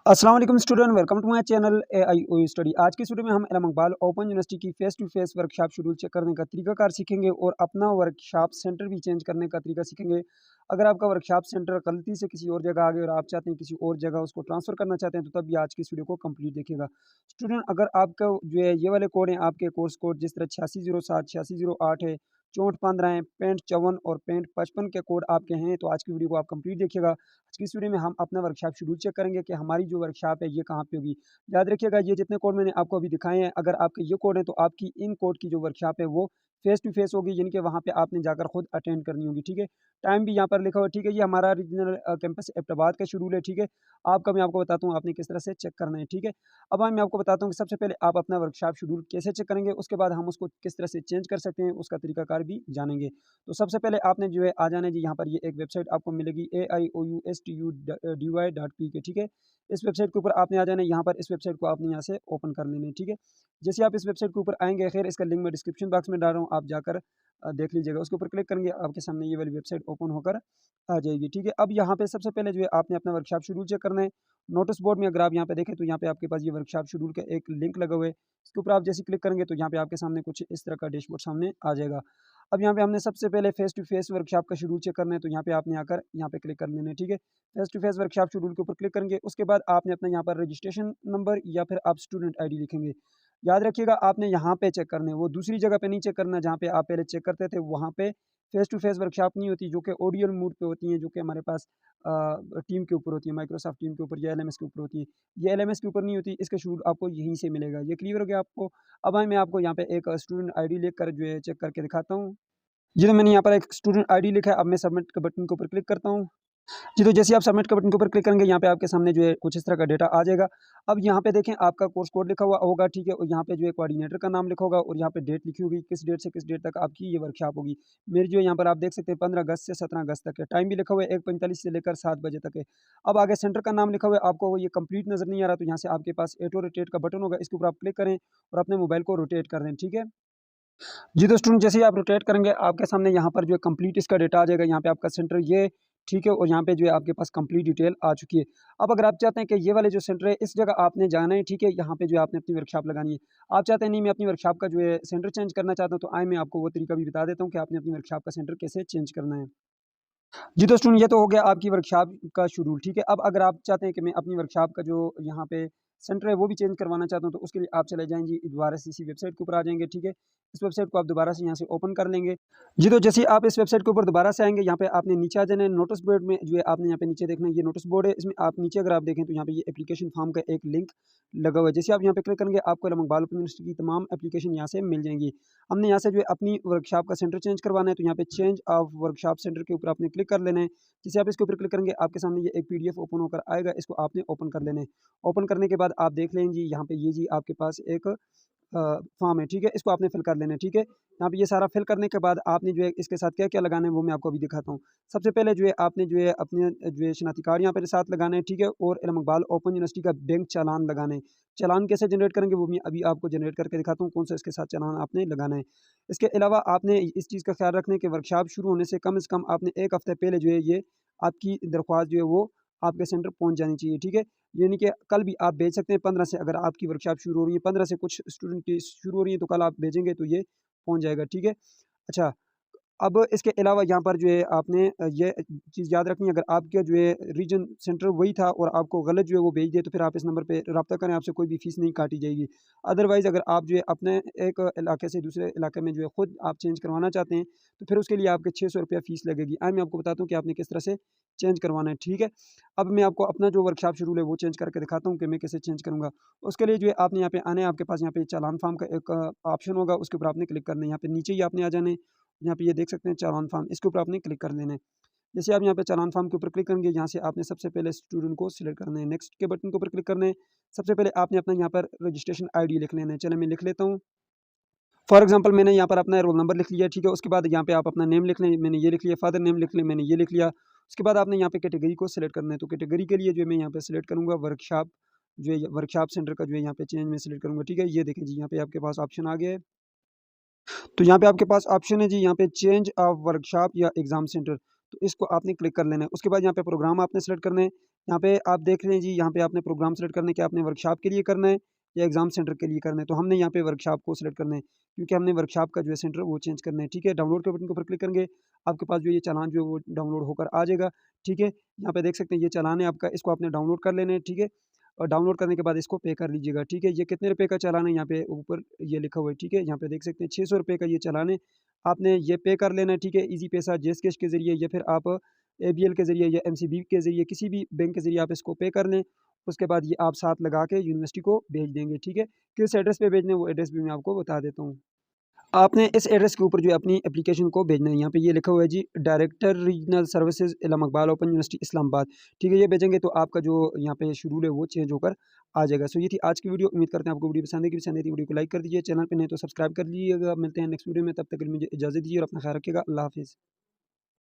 अस्सलाम वालेकुम student, welcome to my channel AIOU study. आज की वीडियो में हम इल्म इकबाल ओपन यूनिवर्सिटी की face to face workshop schedule check करने का तरीकाकार सीखेंगे और अपना वर्कशॉप सेंटर भी चेंज करने का तरीका सीखेंगे। अगर आपका वर्कशॉप सेंटर गलती से किसी और जगह आ गया और आप चाहते हैं किसी और जगह उसको ट्रांसफ़र करना चाहते हैं, तो तब भी आज की इस वीडियो को कंप्लीट देखिएगा। स्टूडेंट, अगर आपका जो है ये वाले कोड हैं, आपके कोर्स कोड जिस तरह 8607 8608 है, 6415 है, 6554 और 6555 के कोड आपके हैं, तो आज की वीडियो को आप कंप्लीट देखिएगा। आज की इस वीडियो में हम अपना वर्कशॉप शेड्यूल चेक करेंगे कि हमारी जो वर्कशॉप है ये कहाँ पे होगी। याद रखिएगा, ये जितने कोड मैंने आपको अभी दिखाए हैं, अगर आपके ये कोड है तो आपकी इन कोड की जो वर्कशॉप है वो फेस टू फेस होगी, यानी कि वहाँ पे आपने जाकर खुद अटेंड करनी होगी। ठीक है, टाइम भी यहाँ पर लिखा हुआ है। ठीक है, ये हमारा रीजनल कैंपस एबटाबाद का शेड्यूल है। ठीक है, आपका मैं आपको बताता हूँ आपने किस तरह से चेक करना है। ठीक है, अब मैं आपको बताता हूँ कि सबसे पहले आप अपना वर्कशॉप शेड्यूल कैसे चेक करेंगे, उसके बाद हम उसको किस तरह से चेंज कर सकते हैं उसका तरीकाकार भी जानेंगे। तो सबसे पहले आपने जो है आ जाना है जी, यहाँ पर ये एक वेबसाइट आपको मिलेगी AIOUSTUDY.pk। ठीक है, इस वेबसाइट के ऊपर आपने आ जाना है। यहाँ पर इस वेबसाइट को आपने यहाँ से ओपन कर लेना है। ठीक है, जैसे आप इस वेबसाइट के ऊपर आएंगे, खैर इसका लिंक मैं डिस्क्रिप्शन बॉक्स में डाल रहा हूँ, आप जाकर देख लीजिएगा। उसके ऊपर क्लिक करेंगे, आपके सामने ये वाली वेबसाइट ओपन होकर आ जाएगी। ठीक है, अब यहाँ पे सबसे पहले जो है आपने अपना वर्कशॉप शेड्यूल चेक करना है। नोटिस बोर्ड में अगर आप यहाँ पे देखें तो यहाँ पे आपके पास ये वर्कशॉप शेड्यूल का एक लिंक लगा हुआ है। इसके ऊपर आप जैसे क्लिक करेंगे तो यहाँ पे आपके सामने कुछ इस तरह का डैशबोर्ड सामने आ जाएगा। अब यहाँ पे हमने सबसे पहले फेस टू फेस वर्कशॉप का शेड्यूल चेक करना है, तो यहाँ पे आपने आकर यहाँ पे क्लिक कर लेना है। ठीक है, face to face workshop schedule के ऊपर क्लिक करेंगे, उसके बाद आपने अपना यहाँ पर रजिस्ट्रेशन नंबर या फिर आप स्टूडेंट आईडी लिखेंगे। याद रखिएगा, आपने यहाँ पे चेक करने, वो दूसरी जगह पे नहीं चेक करना जहाँ पे आप पहले चेक करते थे। वहाँ पे फेस टू फेस वर्कशॉप नहीं होती, जो कि ऑडियो मोड पे होती हैं, जो कि हमारे पास टीम के ऊपर होती है, माइक्रोसॉफ्ट टीम के ऊपर या LMS के ऊपर होती है। ये LMS के ऊपर नहीं होती, इसका शेड्यूल आपको यहीं से मिलेगा। ये क्लियर हो गया आपको? अब मैं आपको यहाँ पे एक स्टूडेंट आईडी लेकर जो है चेक करके दिखाता हूँ। जी, तो मैंने यहाँ पर एक स्टूडेंट आईडी लिखा है। अब मैं सबमिट के बटन के ऊपर क्लिक करता हूँ। जी, तो जैसे ही आप सबमिट के बटन के ऊपर क्लिक करेंगे, यहाँ पे आपके सामने जो है कुछ इस तरह का डेटा आ जाएगा। अब यहाँ पे देखें, आपका कोर्स कोड लिखा हुआ होगा। ठीक है, और यहाँ पे जो है कोऑर्डिनेटर का नाम लिखा होगा और यहाँ पे डेट लिखी होगी, किस डेट से किस डेट तक आपकी ये वर्कशॉप होगी। मेरी जो है यहाँ पर आप देख सकते हैं 15 अगस्त से 17 अगस्त तक है। टाइम भी लिखा हुआ है 1:45 से लेकर 7 बजे तक है। अब आगे सेंटर का नाम लिखा हुआ है, आपको ये कंप्लीट नज़र नहीं आ रहा, तो यहाँ से आपके पास ऑटो रोटेट का बटन होगा, इसके ऊपर आप क्लिक करें और अपने मोबाइल को रोटेट कर दें। ठीक है, जी, तो स्टूडेंट जैसे ही आप रोटेट करेंगे, आपके सामने यहाँ पर जो है कंप्लीट इसका डेटा आ जाएगा। यहाँ पे आपका सेंटर ये ठीक है, और यहाँ पे जो है आपके पास कंप्लीट डिटेल आ चुकी है। अब अगर आप चाहते हैं कि ये वाले जो सेंटर है इस जगह आपने जाना है, ठीक है, यहाँ पे जो है आपने अपनी वर्कशॉप लगानी है। आप चाहते हैं नहीं, मैं अपनी वर्कशॉप का जो है सेंटर चेंज करना चाहता हूँ, तो आइए मैं आपको वो तरीका भी बता देता हूँ कि आपने अपनी वर्कशॉप का सेंटर कैसे चेंज करना है। जी, तो स्टूडेंट ये तो हो गया आपकी वर्कशॉप का शेड्यूल। ठीक है, अब अगर आप चाहते हैं कि मैं अपनी वर्कशॉप का जो यहाँ पे सेंटर है वो भी चेंज करवाना चाहता हूँ, तो उसके लिए आप चले जाएँ जी, दोबारा से इसी वेबसाइट के ऊपर आ जाएँगे। ठीक है, इस वेबसाइट को आप दोबारा से यहाँ से ओपन कर लेंगे। जी, तो जैसे ही आप इस वेबसाइट के ऊपर दोबारा से आएँगे, यहाँ पे आपने नीचे आ जाना है। नोटिस बोर्ड में जो है आपने यहाँ पे नीचे देखना है, ये नोटिस बोर्ड है। इसमें आप नीचे अगर आप देखें तो यहाँ पे ये एप्लीकेशन फॉर्म का एक लिंक लगा हुआ है। जैसे आप यहाँ पे क्लिक करेंगे, आपको इल्म इकबाल ओपन यूनिवर्सिटी की तमाम एप्लीकेशन यहाँ से मिल जाएँगी। हमने यहाँ से जो है अपनी वर्कशॉप का सेंटर चेंज करवाना है, तो यहाँ पे चेंज ऑफ वर्कशॉप सेंटर के ऊपर आपने क्लिक कर लेना है। जैसे आप इसके ऊपर क्लिक करेंगे, आपके सामने ये एक PDF ओपन होकर आएगा, इसको आपने ओपन कर लेना है। ओपन करने के बाद आप देख लें जी, यहाँ पे ये जी आपके पास एक फॉर्म है। ठीक है, इसको आपने फिल कर लेना है। ठीक है, यहाँ पे ये सारा फिल करने के बाद आपने जो है इसके साथ क्या-क्या लगाना है वो मैं आपको अभी दिखाता हूँ। सबसे पहले जो है आपने जो है अपने जो है शनाख्ती कार्ड यहाँ पे साथ लगाना है। ठीक है, और इल्म इकबाल ओपन यूनिवर्सिटी का बैंक चालान लगाना है। चालान कैसे जनरेट करेंगे वो मैं अभी आपको जनरेट करके दिखाता हूँ, कौन-सा इसके साथ चालान आपने लगाना है। इसके अलावा आपने इस चीज़ का ख़्याल रखना है कि वर्कशॉप शुरू होने से कम आपने 1 हफ़्ते पहले जो है ये आपकी दरख्वास्त जो है वो आपके सेंटर पहुँच जानी चाहिए। ठीक है, यानी कि कल भी आप भेज सकते हैं 15 से, अगर आपकी वर्कशॉप शुरू हो रही है 15 से, कुछ स्टूडेंट की शुरू हो रही है तो कल आप भेजेंगे तो ये पहुँच जाएगा। ठीक है, अच्छा, अब इसके अलावा यहाँ पर जो है आपने ये चीज़ याद रखनी है, अगर आपका जो है रीजन सेंटर वही था और आपको गलत जो है वो भेज दिया, तो फिर आप इस नंबर पे रब्ता करें, आपसे कोई भी फ़ीस नहीं काटी जाएगी। अदरवाइज़ अगर आप जो है अपने एक इलाके से दूसरे इलाके में जो है खुद आप चेंज करवाना चाहते हैं, तो फिर उसके लिए आपके 600 रुपया फ़ीस लगेगी। आइए मैं आपको बताता हूँ कि आपने किस तरह से चेंज करवाना है। ठीक है, अब मैं आपको अपना जो वर्कशॉप शेड्यूल है वो चेंज करके दिखाता हूँ कि मैं कैसे चेंज करूँगा। उसके लिए जो है आपने यहाँ पे आना है, आपके पास यहाँ पे चालान फॉर्म का एक ऑप्शन होगा, उसके ऊपर आपने क्लिक करना है। यहाँ पे नीचे ही आपने आ जाना है, यहाँ पे ये देख सकते हैं चालान फॉर्म, इसके ऊपर आपने क्लिक कर लेना है। जैसे आप यहाँ पे चालान फॉर्म के ऊपर क्लिक करेंगे, यहाँ से आपने सबसे पहले स्टूडेंट को सिलेक्ट करना है, नेक्स्ट के बटन के ऊपर क्लिक करना है। सबसे पहले आपने अपना यहाँ पर रजिस्ट्रेशन आईडी लिख लेना है। चलिए मैं लिख लेता हूँ। फॉर एग्जांपल मैंने यहाँ पर अपना रोल नंबर लिख लिया। ठीक है, उसके बाद यहाँ पे आप अपना नेम लिख लें, मैंने ये लिख लिया। फादर नेम लिख लें, मैंने ये लिख लिया। उसके बाद आपने यहाँ पे कैटेगरी को सिलेक्ट करना है, तो कैटेगरी के लिए जो है मैं यहाँ पे सिलेक्ट करूँगा वर्कशॉप, जो है वर्कशॉप सेंटर का जो है यहाँ पे चेंज मैं सिलेक्ट करूँगा। ठीक है, ये देखें जी, यहाँ पे आपके पास ऑप्शन आ गया है। तो यहाँ पे आपके पास ऑप्शन है जी, यहाँ पे चेंज ऑफ वर्कशॉप या एग्ज़ाम सेंटर। तो इसको आपने क्लिक कर लेना है। उसके बाद यहाँ पे प्रोग्राम आपने सेलेक्ट करना है। यहाँ पे आप देख रहे हैं जी, यहाँ पे आपने प्रोग्राम सेलेक्ट करना है कि आपने वर्कशॉप के लिए करना है या एग्ज़ाम सेंटर के लिए करना है। तो हमने यहाँ पे वर्कशॉप को सेलेक्ट करना है, क्योंकि हमने वर्कशॉप का जो है सेंटर वो चेंज करना है, ठीक है। डाउनलोड के बटन के ऊपर क्लिक करेंगे, आपके पास जो ये चालान जो है वो डाउनलोड होकर आ जाएगा, ठीक है। यहाँ पे देख सकते हैं ये चालान है आपका, इसको आपने डाउनलोड कर लेना है, ठीक है। और डाउनलोड करने के बाद इसको पे कर लीजिएगा, ठीक है। ये कितने रुपए का चालान है, यहाँ पे ऊपर ये लिखा हुआ है, ठीक है। यहाँ पे देख सकते हैं 600 रुपये का ये चालान है, आपने ये पे कर लेना है, ठीक है। ईज़ी पैसा, जेस कैश के ज़रिए या फिर आप एबीएल के ज़रिए या एमसीबी के ज़रिए, किसी भी बैंक के ज़रिए आप इसको पे कर लें। उसके बाद ये आप साथ लगा के यूनिवर्सिटी को भेज देंगे, ठीक है। किस एड्रेस पे भेजना है वो एड्रेस भी मैं आपको बता देता हूँ। आपने इस एड्रेस के ऊपर जो है अपनी एप्लीकेशन को भेजना है। यहाँ पे ये लिखा हुआ है जी, director regional services Allama Iqbal open university Islamabad, ठीक है। ये भेजेंगे तो आपका जो यहाँ पे शेड्यूल है वो चेंज होकर आ जाएगा। सो ये थी आज की वीडियो। उम्मीद करते हैं आपको वीडियो पसंद है, पसंद है तो वीडियो को लाइक कर दीजिए, चैनल पे नहीं तो सब्सक्राइब कर लीजिएगा। मिलते हैं नेक्स्ट वीडियो में, तब तक के लिए मुझे इजाज़त दीजिए और अपना ख्याल रखिएगा। अल्लाह हाफिज़।